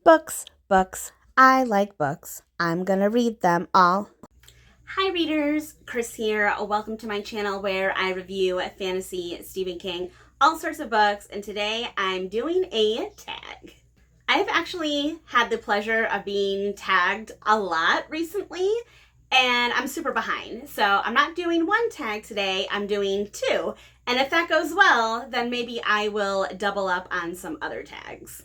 Books, books. I like books. I'm gonna read them all. Hi readers, Chris here. Welcome to my channel where I review fantasy, Stephen King, all sorts of books, and today I'm doing a tag. I've actually had the pleasure of being tagged a lot recently, and I'm super behind. So I'm not doing one tag today, I'm doing two. And if that goes well, then maybe I will double up on some other tags.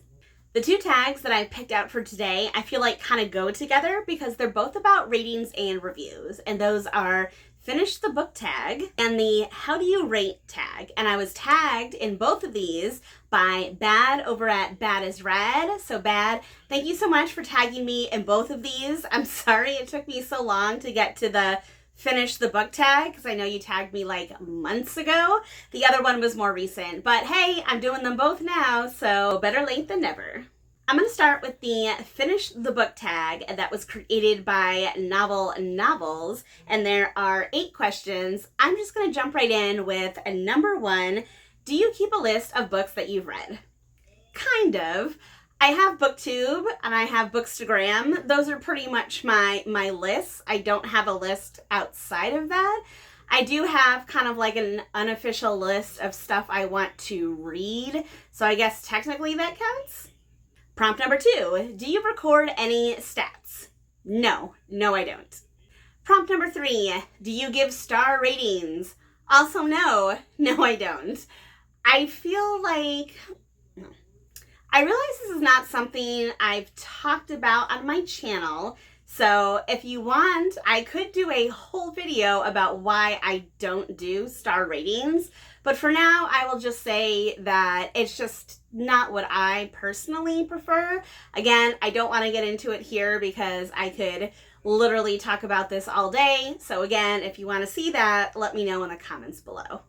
The two tags that I picked out for today, I feel like kind of go together because they're both about ratings and reviews. And those are Finish the Book tag and the How Do You Rate tag. And I was tagged in both of these by Bad over at Bad is Red. So Bad, thank you so much for tagging me in both of these. I'm sorry it took me so long to get to the Finish the Book tag because I know you tagged me like months ago. The other one was more recent, but hey, I'm doing them both now, so better late than never. I'm going to start with the Finish the Book tag that was created by Novel Novels, and there are 8 questions. I'm just going to jump right in with number 1. Do you keep a list of books that you've read? Kind of. I have BookTube and I have Bookstagram. Those are pretty much my lists. I don't have a list outside of that. I do have kind of like an unofficial list of stuff I want to read. So I guess technically that counts. Prompt number 2. Do you record any stats? No, I don't. Prompt number 3. Do you give star ratings? Also no, I don't. I feel like... I realize this is not something I've talked about on my channel, so if you want, I could do a whole video about why I don't do star ratings, but for now, I will just say that it's just not what I personally prefer. Again, I don't want to get into it here because I could literally talk about this all day, so again, if you want to see that, let me know in the comments below.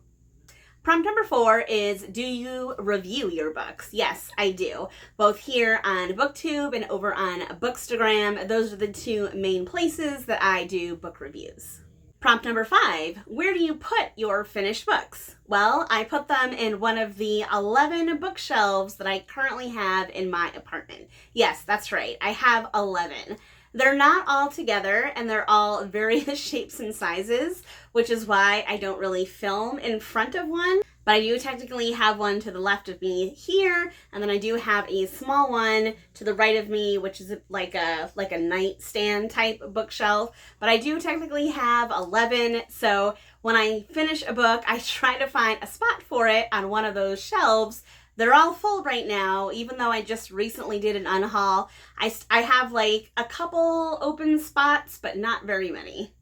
Prompt number 4 is, do you review your books? Yes, I do. Both here on BookTube and over on Bookstagram. Those are the 2 main places that I do book reviews. Prompt number 5, where do you put your finished books? Well, I put them in one of the 11 bookshelves that I currently have in my apartment. Yes, that's right. I have 11. They're not all together and they're all various shapes and sizes, which is why I don't really film in front of one. But I do technically have one to the left of me here, and then I do have a small one to the right of me, which is like a nightstand type bookshelf. But I do technically have 11, so when I finish a book, I try to find a spot for it on one of those shelves. They're all full right now, even though I just recently did an unhaul. I have like a couple open spots, but not very many.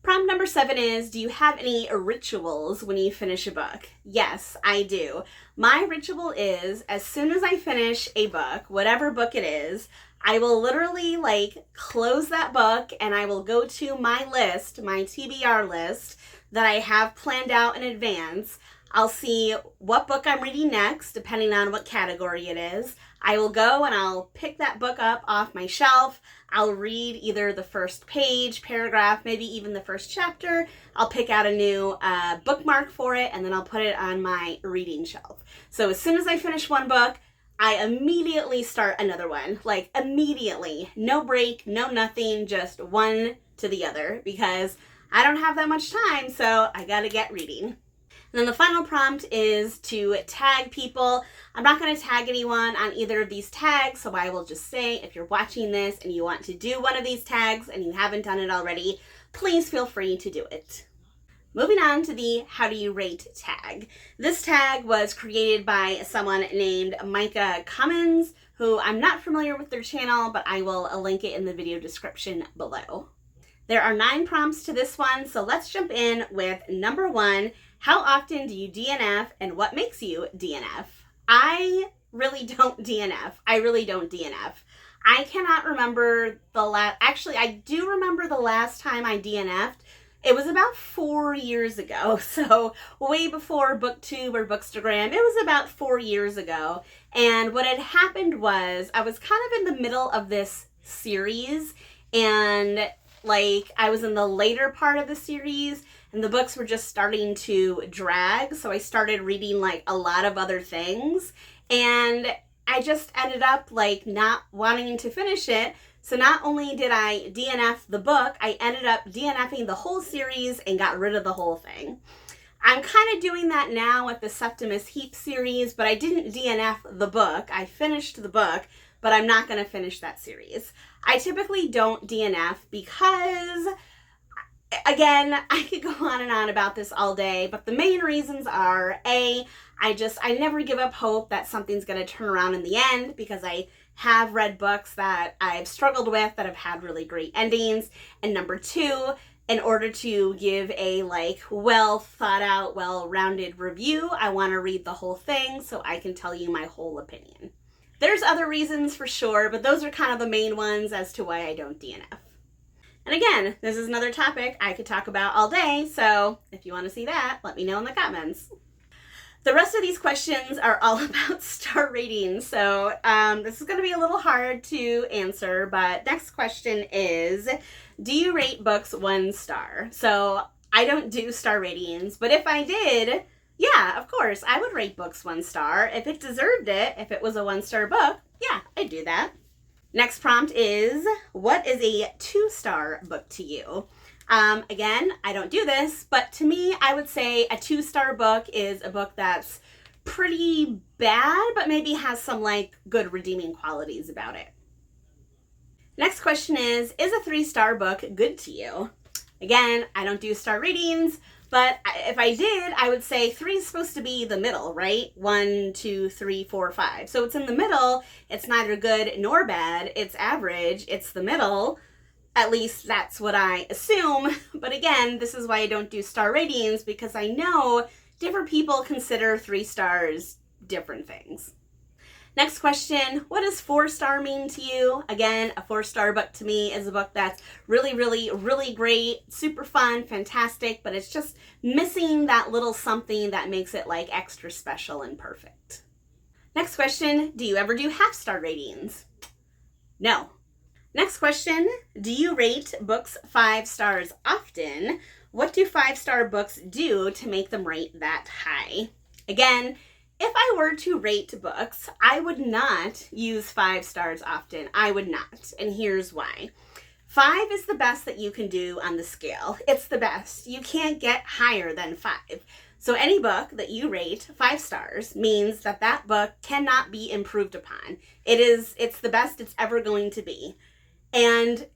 Prompt number 7 is, do you have any rituals when you finish a book? Yes, I do. My ritual is, as soon as I finish a book, whatever book it is, I will literally like close that book and I will go to my list, my TBR list that I have planned out in advance. I'll see what book I'm reading next, depending on what category it is. I will go and I'll pick that book up off my shelf. I'll read either the first page, paragraph, maybe even the first chapter. I'll pick out a new bookmark for it, and then I'll put it on my reading shelf. So as soon as I finish one book, I immediately start another one. Like immediately. No break, no nothing, just one to the other, because I don't have that much time, so I gotta get reading. And then the final prompt is to tag people. I'm not going to tag anyone on either of these tags, so I will just say if you're watching this and you want to do one of these tags and you haven't done it already, please feel free to do it. Moving on to the How Do You Rate tag. This tag was created by someone named Micah Cummins, who I'm not familiar with their channel, but I will link it in the video description below. There are 9 prompts to this one, so let's jump in with number 1. How often do you DNF and what makes you DNF? I really don't DNF. I really don't DNF. I cannot remember actually I do remember the last time I DNF'd. It was about 4 years ago, so way before BookTube or Bookstagram. It was about 4 years ago, and what had happened was I was kind of in the middle of this series, and like I was in the later part of the series, and the books were just starting to drag, so I started reading like a lot of other things, and I just ended up like not wanting to finish it. So not only did I DNF the book, I ended up DNFing the whole series and got rid of the whole thing. I'm kind of doing that now with the Septimus Heap series, but I didn't DNF the book. I finished the book, but I'm not going to finish that series. I typically don't DNF because, again, I could go on and on about this all day, but the main reasons are, A, I never give up hope that something's going to turn around in the end, because I have read books that I've struggled with that have had really great endings. And number two, in order to give a well thought out, well-rounded review, I want to read the whole thing so I can tell you my whole opinion. There's other reasons for sure, but those are kind of the main ones as to why I don't DNF. And again, this is another topic I could talk about all day, so if you want to see that, let me know in the comments. The rest of these questions are all about star ratings, so this is going to be a little hard to answer, but next question is, do you rate books 1 star? So I don't do star ratings, but if I did, yeah, of course, I would rate books 1 star. If it deserved it, if it was a 1-star book, yeah, I'd do that. Next prompt is, what is a 2-star book to you? Again, I don't do this, but to me, I would say a 2-star book is a book that's pretty bad, but maybe has some good redeeming qualities about it. Next question is a 3-star book good to you? Again, I don't do star ratings, but if I did, I would say 3 is supposed to be the middle, right? 1, 2, 3, 4, 5. So it's in the middle. It's neither good nor bad. It's average. It's the middle. At least that's what I assume. But again, this is why I don't do star ratings, because I know different people consider 3 stars different things. Next question, what does 4-star mean to you? Again, a 4-star book to me is a book that's really, really, really great, super fun, fantastic, but it's just missing that little something that makes it extra special and perfect. Next question, do you ever do half-star ratings? No. Next question, do you rate books 5 stars often? What do 5-star books do to make them rate that high? Again, if I were to rate books, I would not use 5 stars often. I would not, and here's why. 5 is the best that you can do on the scale. It's the best. You can't get higher than 5. So any book that you rate 5 stars means that that book cannot be improved upon. It's the best it's ever going to be. And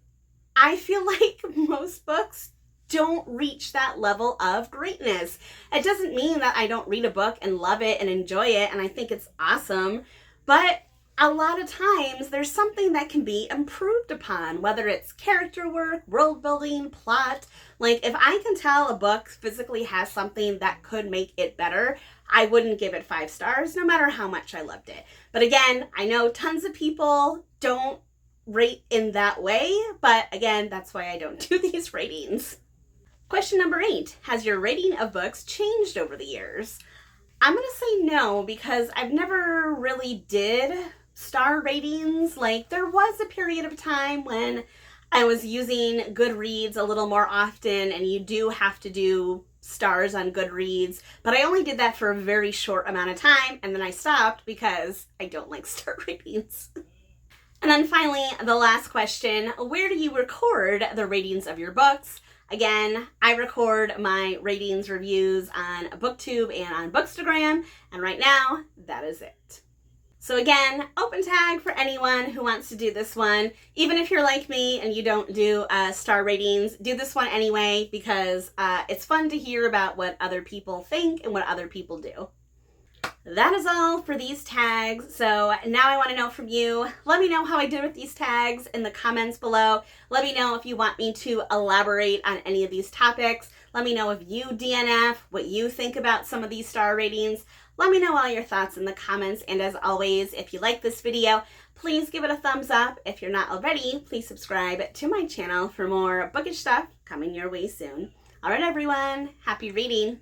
I feel like most books don't reach that level of greatness. It doesn't mean that I don't read a book and love it and enjoy it and I think it's awesome, but a lot of times there's something that can be improved upon, whether it's character work, world building, plot. If I can tell a book physically has something that could make it better, I wouldn't give it 5 stars no matter how much I loved it. But again, I know tons of people don't rate in that way, but again, that's why I don't do these ratings. Question number 8, has your rating of books changed over the years? I'm going to say no, because I've never really did star ratings. There was a period of time when I was using Goodreads a little more often, and you do have to do stars on Goodreads, but I only did that for a very short amount of time, and then I stopped because I don't like star ratings. And then finally, the last question, where do you record the ratings of your books? Again, I record my ratings reviews on BookTube and on Bookstagram, and right now, that is it. So again, open tag for anyone who wants to do this one. Even if you're like me and you don't do star ratings, do this one anyway, because it's fun to hear about what other people think and what other people do. That is all for these tags. So now I want to know from you. Let me know how I did with these tags in the comments below. Let me know if you want me to elaborate on any of these topics. Let me know if you DNF, what you think about some of these star ratings. Let me know all your thoughts in the comments. And as always, if you like this video, please give it a thumbs up. If you're not already, please subscribe to my channel for more bookish stuff coming your way soon. All right, everyone, happy reading.